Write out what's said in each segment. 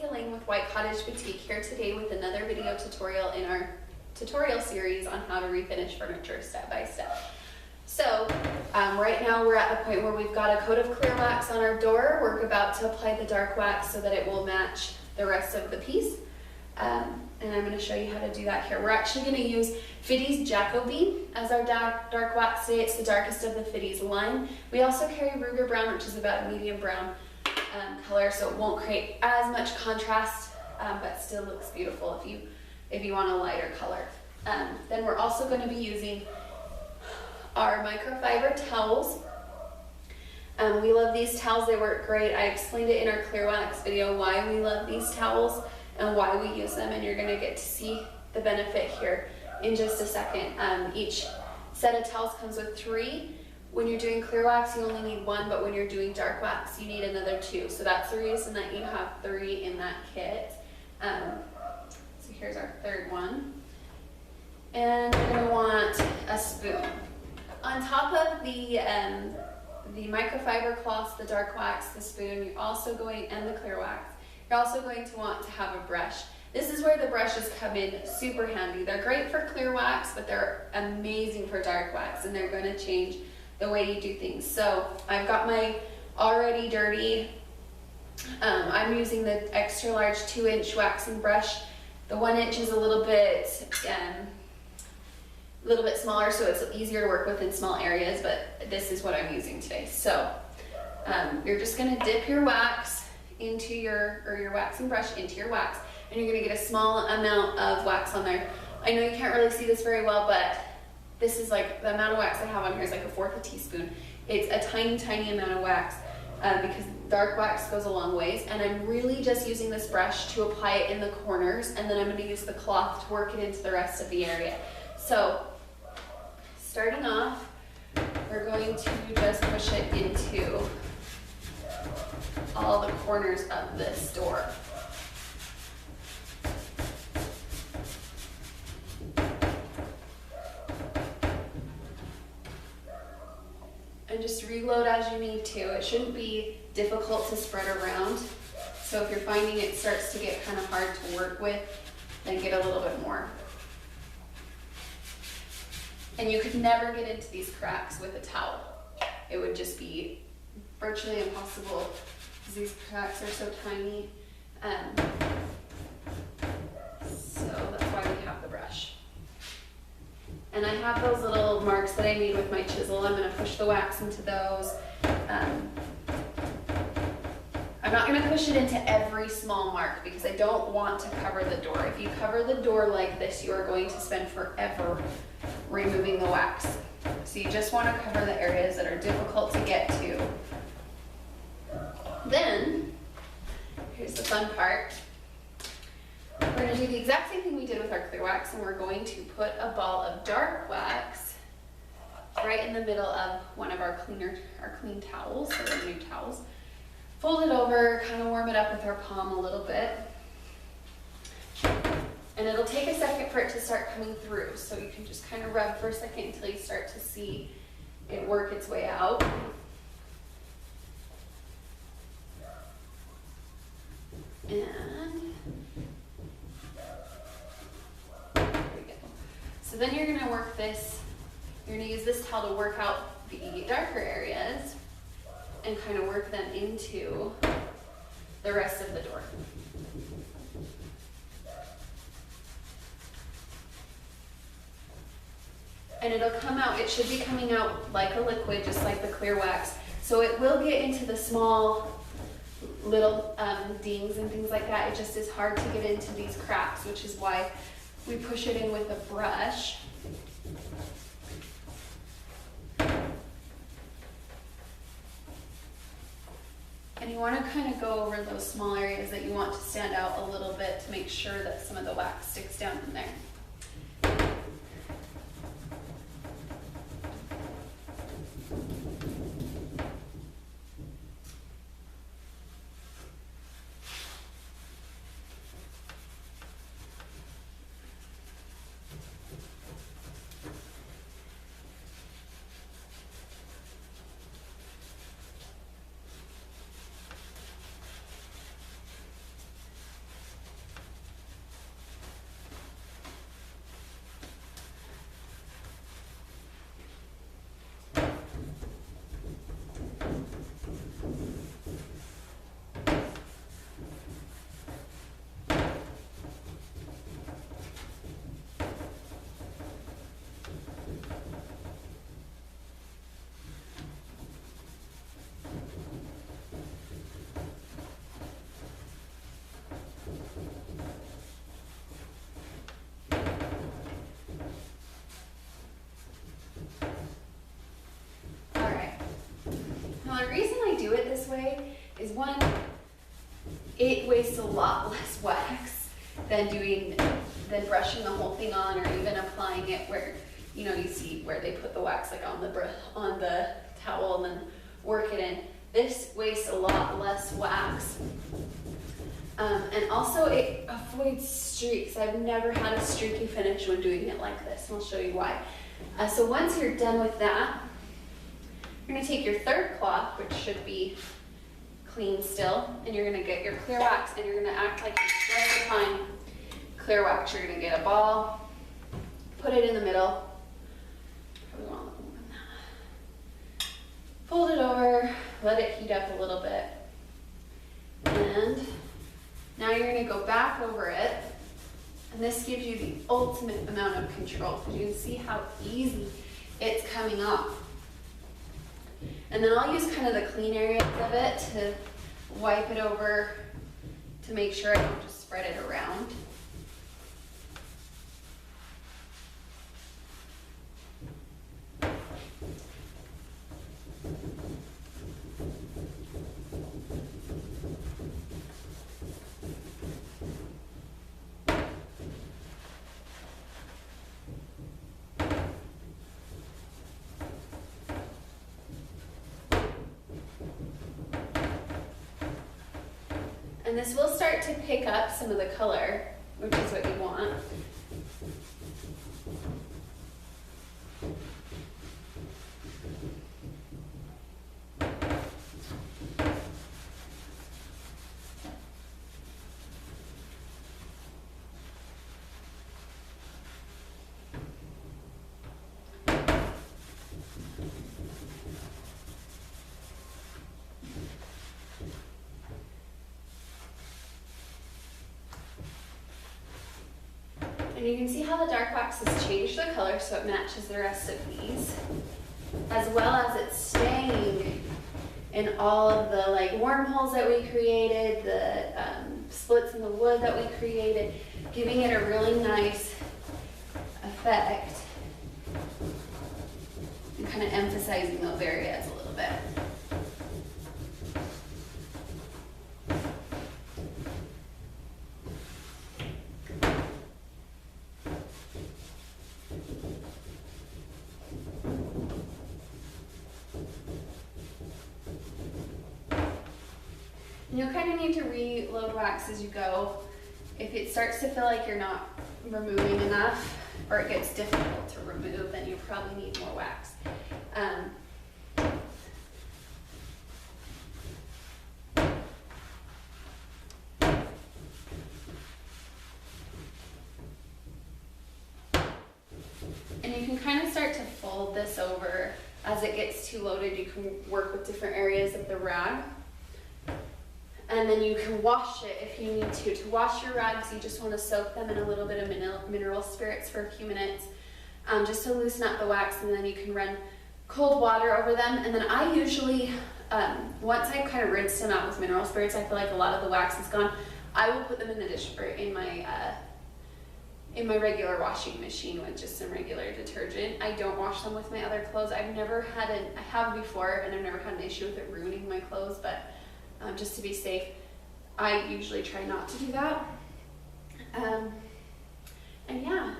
Elaine with White Cottage Boutique here today with another video tutorial in our tutorial series on how to refinish furniture step by step. So right now we're at the point where we've got a coat of clear wax on our door. We're about to apply the dark wax so that it will match the rest of the piece. And I'm going to show you how to do that here. We're actually going to use Fitty's Jacobean as our dark wax today. It's the darkest of the Fitty's line. We also carry Ruger Brown, which is about a medium brown color, so it won't create as much contrast, but still looks beautiful if you want a lighter color. Then we're also going to be using our microfiber towels. We love these towels, they work great. I explained it in our clear wax video why we love these towels and why we use them, and you're going to get to see the benefit here in just a second. Each set of towels comes with 3. When you're doing clear wax, you only need 1, but when you're doing dark wax, you need another 2. So that's the reason that you have 3 in that kit. So here's our third one. And you're going to want a spoon. On top of the microfiber cloths, the dark wax, the spoon, you're also going, and the clear wax, you're also going to want to have a brush. This is where the brushes come in super handy. They're great for clear wax, but they're amazing for dark wax, and they're going to change the way you do things. So I've got my already dirty, I'm using the extra large 2-inch waxing brush. The 1-inch is a little bit smaller, so it's easier to work with in small areas, but this is what I'm using today. So you're just gonna dip your wax into your waxing brush into your wax, and you're gonna get a small amount of wax on there. I know you can't really see this very well, but this is like, the amount of wax I have on here is like 1/4 teaspoon. It's a tiny, tiny amount of wax because dark wax goes a long ways, and I'm really just using this brush to apply it in the corners, and then I'm gonna use the cloth to work it into the rest of the area. So, starting off, we're going to just push it into all the corners of this door. And just reload as you need to. It shouldn't be difficult to spread around. So if you're finding it starts to get kind of hard to work with, then get a little bit more. And you could never get into these cracks with a towel. It would just be virtually impossible because these cracks are so tiny. So that's why we have the brush. And I have those little marks that I made with my chisel. I'm going to push the wax into those. I'm not going to push it into every small mark because I don't want to cover the door. If you cover the door like this, you are going to spend forever removing the wax. So you just want to cover the areas that are difficult to get to. Then, here's the fun part. We're going to do the exact same thing we did with our clear wax, and we're going to put a ball of dark wax right in the middle of one of our clean towels, or our new towels. Fold it over, kind of warm it up with our palm a little bit. And it'll take a second for it to start coming through, so you can just kind of rub for a second until you start to see it work its way out. And so then you're going to work this, you're going to use this towel to work out the darker areas and kind of work them into the rest of the door. And it'll come out, it should be coming out like a liquid, just like the clear wax. So it will get into the small little dings and things like that. It just is hard to get into these cracks, which is why we push it in with a brush. And you want to kind of go over those small areas that you want to stand out a little bit to make sure that some of the wax sticks down in there. this way is one, it wastes a lot less wax than brushing the whole thing on, or even applying it where, you know, you see where they put the wax like on the towel and then work it in. This wastes a lot less wax. And also it avoids streaks. I've never had a streaky finish when doing it like this, and I'll show you why. So once you're done with that, you're gonna take your third cloth, which should be clean still, and you're gonna get your clear wax, and you're gonna act like you're just applying clear wax. You're gonna get a ball, put it in the middle. Probably want a little more than that. Fold it over, let it heat up a little bit, and now you're gonna go back over it, and this gives you the ultimate amount of control, because you can see how easy it's coming off. And then I'll use kind of the clean areas of it to wipe it over to make sure I don't just spread it around. And this will start to pick up some of the color, which is what you want. And you can see how the dark wax has changed the color so it matches the rest of these, as well as it's staying in all of the like wormholes that we created, the splits in the wood that we created, giving it a really nice effect and kind of emphasizing those areas a little bit. You'll kind of need to reload wax as you go. If it starts to feel like you're not removing enough, or it gets difficult to remove, then you probably need more wax. And you can kind of start to fold this over. As it gets too loaded, you can work with different areas of the rag. And then you can wash it if you need to. To wash your rags, you just want to soak them in a little bit of mineral spirits for a few minutes, just to loosen up the wax, and then you can run cold water over them. And then I usually, once I've kind of rinsed them out with mineral spirits, I feel like a lot of the wax is gone, I will put them in the dish, or in my regular washing machine with just some regular detergent. I don't wash them with my other clothes. I have before, and I've never had an issue with it ruining my clothes, but just to be safe, I usually try not to do that. And yeah.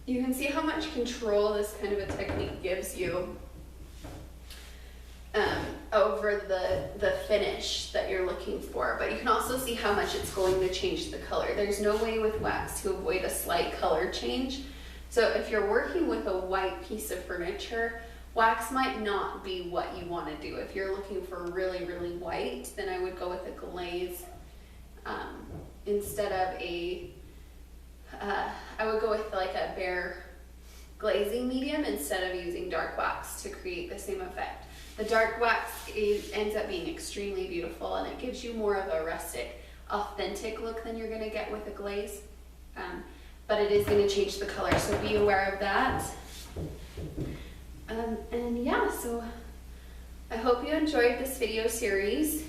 You can see how much control this kind of a technique gives you over the finish that you're looking for, but you can also see how much it's going to change the color. There's no way with wax to avoid a slight color change. So if you're working with a white piece of furniture, wax might not be what you want to do. If you're looking for really, really white, then I would go with a glaze instead of I would go with like a bare glazing medium instead of using dark wax to create the same effect. The dark wax ends up being extremely beautiful, and it gives you more of a rustic, authentic look than you're going to get with a glaze. But it is going to change the color, so be aware of that. And yeah, so I hope you enjoyed this video series.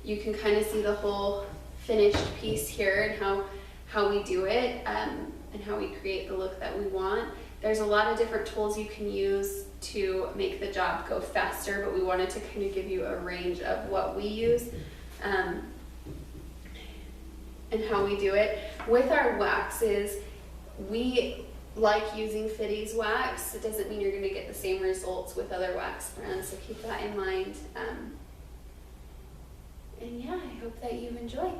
You can kind of see the whole finished piece here and how we do it. and how we create the look that we want. There's a lot of different tools you can use to make the job go faster, but we wanted to kind of give you a range of what we use and how we do it. With our waxes, we like using Fitty's wax. It doesn't mean you're going to get the same results with other wax brands, so keep that in mind. And yeah, I hope that you enjoy.